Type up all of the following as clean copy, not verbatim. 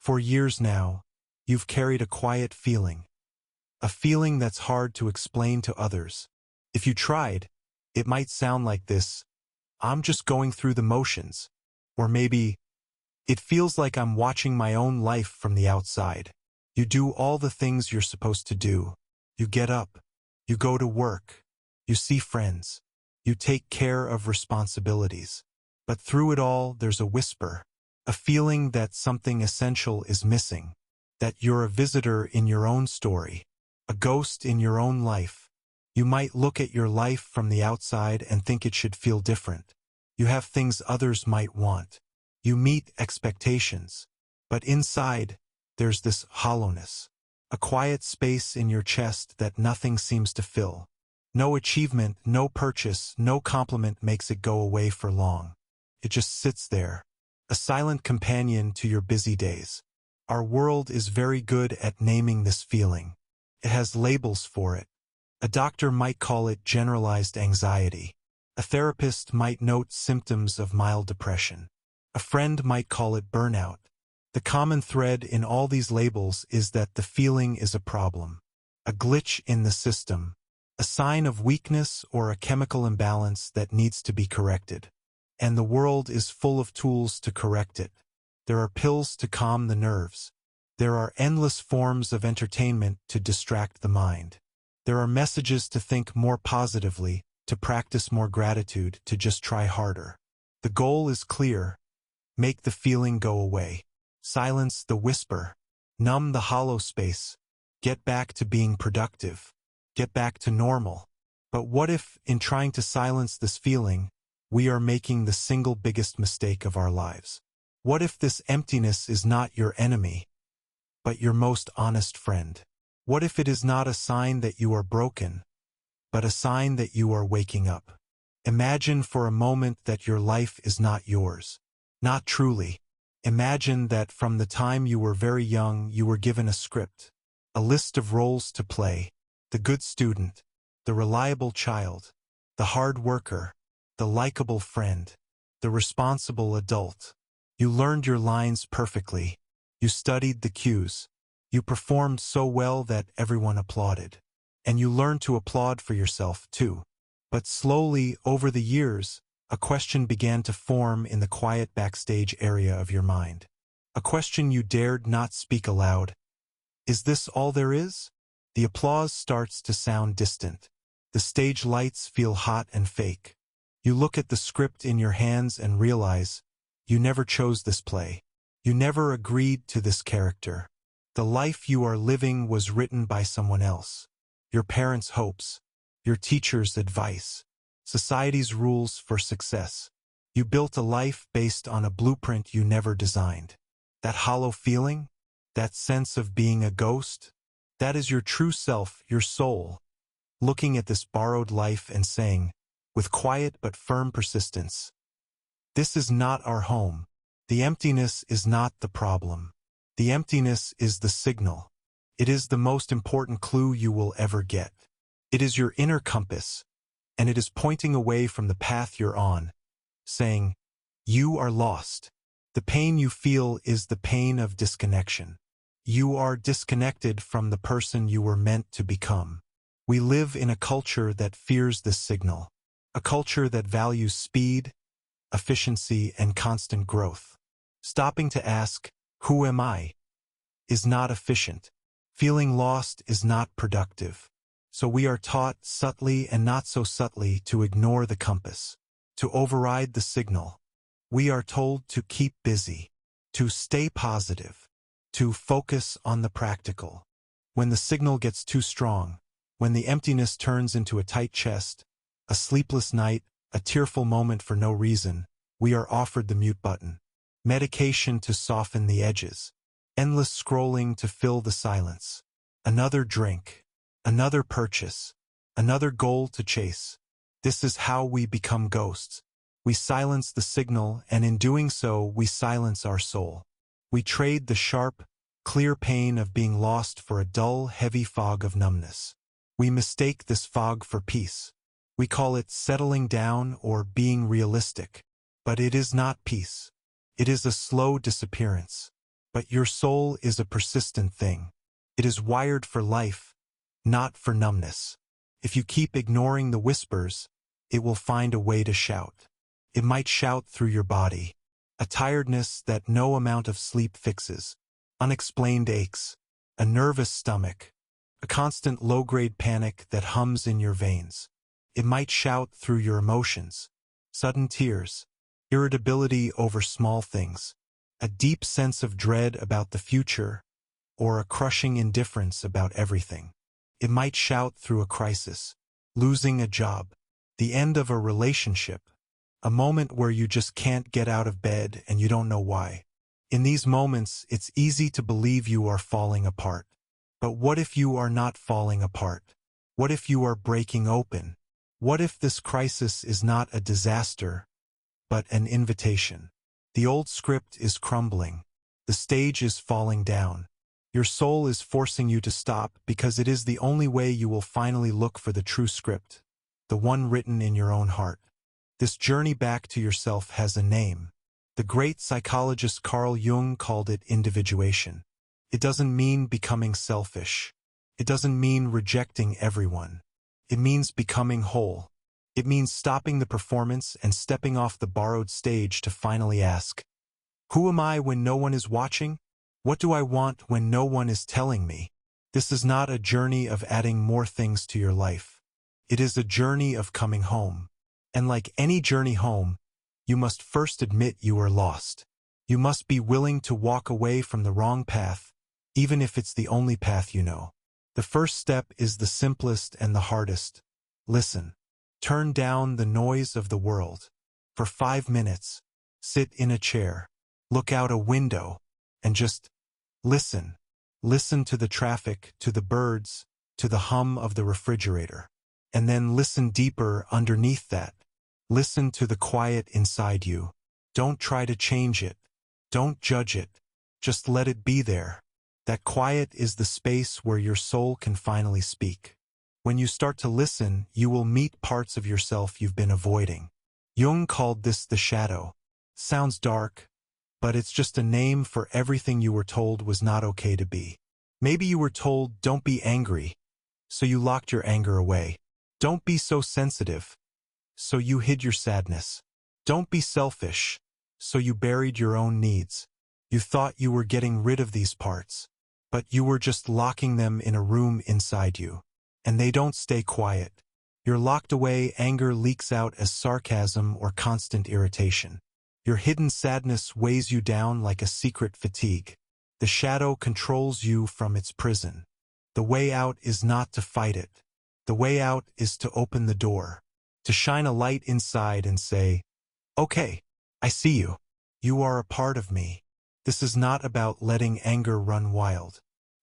For years now, you've carried a quiet feeling. A feeling that's hard to explain to others. If you tried, it might sound like this: I'm just going through the motions. Or maybe, it feels like I'm watching my own life from the outside. You do all the things you're supposed to do. You get up. You go to work. You see friends. You take care of responsibilities. But through it all, there's a whisper. A feeling that something essential is missing. That you're a visitor in your own story. A ghost in your own life. You might look at your life from the outside and think it should feel different. You have things others might want. You meet expectations. But inside, there's this hollowness. A quiet space in your chest that nothing seems to fill. No achievement, no purchase, no compliment makes it go away for long. It just sits there. A silent companion to your busy days. Our world is very good at naming this feeling. It has labels for it. A doctor might call it generalized anxiety. A therapist might note symptoms of mild depression. A friend might call it burnout. The common thread in all these labels is that the feeling is a problem. A glitch in the system. A sign of weakness or a chemical imbalance that needs to be corrected. And the world is full of tools to correct it. There are pills to calm the nerves. There are endless forms of entertainment to distract the mind. There are messages to think more positively, to practice more gratitude, to just try harder. The goal is clear. Make the feeling go away. Silence the whisper. Numb the hollow space. Get back to being productive. Get back to normal. But what if, in trying to silence this feeling, we are making the single biggest mistake of our lives? What if this emptiness is not your enemy, but your most honest friend? What if it is not a sign that you are broken, but a sign that you are waking up? Imagine for a moment that your life is not yours. Not truly. Imagine that from the time you were very young, you were given a script, a list of roles to play: the good student, the reliable child, the hard worker, the likable friend, the responsible adult. You learned your lines perfectly. You studied the cues. You performed so well that everyone applauded. And you learned to applaud for yourself, too. But slowly, over the years, a question began to form in the quiet backstage area of your mind. A question you dared not speak aloud. Is this all there is? The applause starts to sound distant. The stage lights feel hot and fake. You look at the script in your hands and realize you never chose this play. You never agreed to this character. The life you are living was written by someone else. Your parents' hopes, your teacher's advice, society's rules for success. You built a life based on a blueprint you never designed. That hollow feeling, that sense of being a ghost, that is your true self, your soul, looking at this borrowed life and saying, with quiet but firm persistence, this is not our home. The emptiness is not the problem. The emptiness is the signal. It is the most important clue you will ever get. It is your inner compass, and it is pointing away from the path you're on, saying, you are lost. The pain you feel is the pain of disconnection. You are disconnected from the person you were meant to become. We live in a culture that fears this signal, a culture that values speed, efficiency, and constant growth. Stopping to ask, who am I, is not efficient. Feeling lost is not productive. So we are taught subtly and not so subtly to ignore the compass, to override the signal. We are told to keep busy, to stay positive, to focus on the practical. When the signal gets too strong, when the emptiness turns into a tight chest, a sleepless night, a tearful moment for no reason, we are offered the mute button. Medication to soften the edges. Endless scrolling to fill the silence. Another drink. Another purchase. Another goal to chase. This is how we become ghosts. We silence the signal, and in doing so, we silence our soul. We trade the sharp, clear pain of being lost for a dull, heavy fog of numbness. We mistake this fog for peace. We call it settling down or being realistic. But it is not peace. It is a slow disappearance. But your soul is a persistent thing. It is wired for life, not for numbness. If you keep ignoring the whispers, it will find a way to shout. It might shout through your body, a tiredness that no amount of sleep fixes, unexplained aches, a nervous stomach, a constant low-grade panic that hums in your veins. It might shout through your emotions, sudden tears, irritability over small things, a deep sense of dread about the future, or a crushing indifference about everything. It might shout through a crisis, losing a job, the end of a relationship, a moment where you just can't get out of bed and you don't know why. In these moments, it's easy to believe you are falling apart. But what if you are not falling apart? What if you are breaking open? What if this crisis is not a disaster, but an invitation? The old script is crumbling. The stage is falling down. Your soul is forcing you to stop because it is the only way you will finally look for the true script, the one written in your own heart. This journey back to yourself has a name. The great psychologist Carl Jung called it individuation. It doesn't mean becoming selfish. It doesn't mean rejecting everyone. It means becoming whole. It means stopping the performance and stepping off the borrowed stage to finally ask, who am I when no one is watching? What do I want when no one is telling me? This is not a journey of adding more things to your life. It is a journey of coming home. And like any journey home, you must first admit you are lost. You must be willing to walk away from the wrong path, even if it's the only path you know. The first step is the simplest and the hardest. Listen. Turn down the noise of the world. For 5 minutes, sit in a chair, look out a window, and just listen. Listen to the traffic, to the birds, to the hum of the refrigerator. And then listen deeper underneath that. Listen to the quiet inside you. Don't try to change it. Don't judge it. Just let it be there. That quiet is the space where your soul can finally speak. When you start to listen, you will meet parts of yourself you've been avoiding. Jung called this the shadow. Sounds dark, but it's just a name for everything you were told was not okay to be. Maybe you were told, don't be angry, so you locked your anger away. Don't be so sensitive, so you hid your sadness. Don't be selfish, so you buried your own needs. You thought you were getting rid of these parts, but you were just locking them in a room inside you. And they don't stay quiet. Your locked away anger leaks out as sarcasm or constant irritation. Your hidden sadness weighs you down like a secret fatigue. The shadow controls you from its prison. The way out is not to fight it. The way out is to open the door, to shine a light inside and say, okay, I see you. You are a part of me. This is not about letting anger run wild.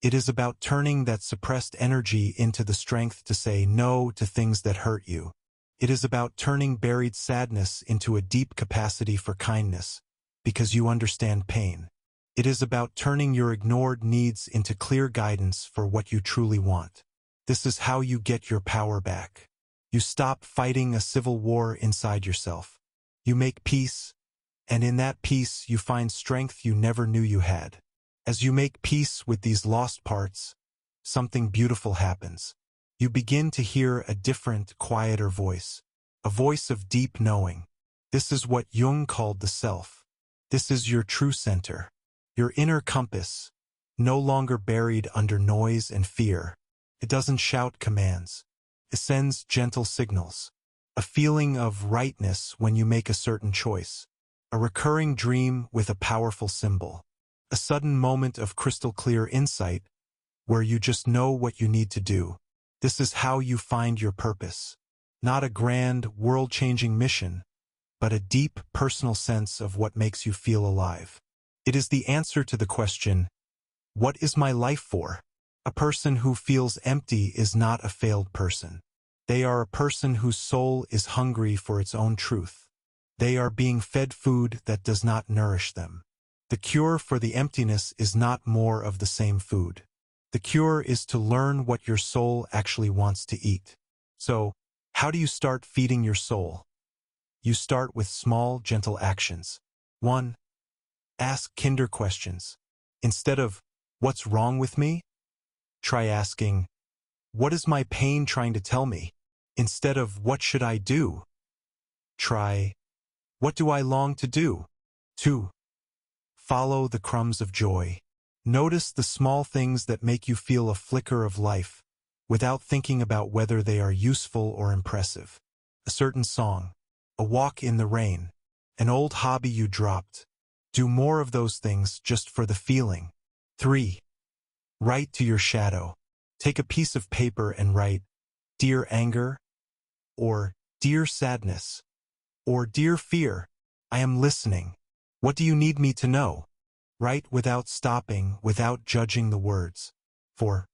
It is about turning that suppressed energy into the strength to say no to things that hurt you. It is about turning buried sadness into a deep capacity for kindness, because you understand pain. It is about turning your ignored needs into clear guidance for what you truly want. This is how you get your power back. You stop fighting a civil war inside yourself. You make peace, and in that peace you find strength you never knew you had. As you make peace with these lost parts, something beautiful happens. You begin to hear a different, quieter voice, a voice of deep knowing. This is what Jung called the self. This is your true center, your inner compass, no longer buried under noise and fear. It doesn't shout commands. It sends gentle signals. A feeling of rightness when you make a certain choice. A recurring dream with a powerful symbol. A sudden moment of crystal clear insight where you just know what you need to do. This is how you find your purpose. Not a grand, world-changing mission, but a deep, personal sense of what makes you feel alive. It is the answer to the question, what is my life for? A person who feels empty is not a failed person. They are a person whose soul is hungry for its own truth. They are being fed food that does not nourish them. The cure for the emptiness is not more of the same food. The cure is to learn what your soul actually wants to eat. So, how do you start feeding your soul? You start with small, gentle actions. 1. Ask kinder questions. Instead of, "What's wrong with me?" try asking, "What is my pain trying to tell me?" Instead of, "What should I do?" try, "What do I long to do?" 2. Follow the crumbs of joy. Notice the small things that make you feel a flicker of life, without thinking about whether they are useful or impressive. A certain song, a walk in the rain, an old hobby you dropped. Do more of those things just for the feeling. 3. Write to your shadow. Take a piece of paper and write, "Dear anger," or "Dear sadness," or "Dear fear, I am listening. What do you need me to know?" Write without stopping, without judging the words. 4.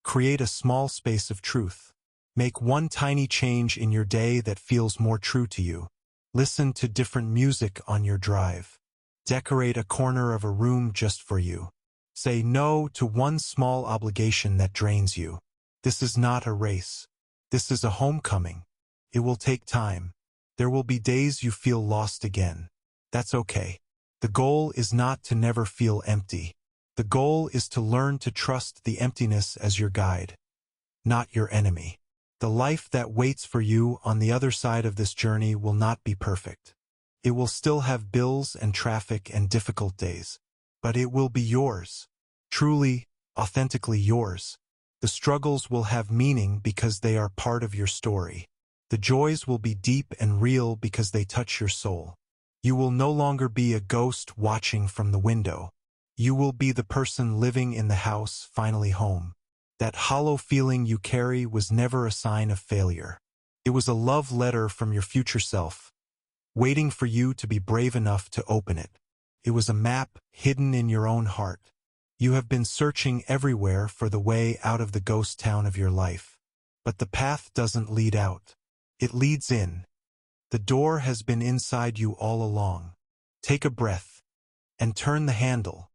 Create a small space of truth. Make one tiny change in your day that feels more true to you. Listen to different music on your drive. Decorate a corner of a room just for you. Say no to one small obligation that drains you. This is not a race. This is a homecoming. It will take time. There will be days you feel lost again. That's okay. The goal is not to never feel empty. The goal is to learn to trust the emptiness as your guide, not your enemy. The life that waits for you on the other side of this journey will not be perfect. It will still have bills and traffic and difficult days, but it will be yours. Truly, authentically yours. The struggles will have meaning because they are part of your story. The joys will be deep and real because they touch your soul. You will no longer be a ghost watching from the window. You will be the person living in the house, finally home. That hollow feeling you carry was never a sign of failure. It was a love letter from your future self, waiting for you to be brave enough to open it. It was a map hidden in your own heart. You have been searching everywhere for the way out of the ghost town of your life. But the path doesn't lead out. It leads in. The door has been inside you all along. Take a breath and turn the handle.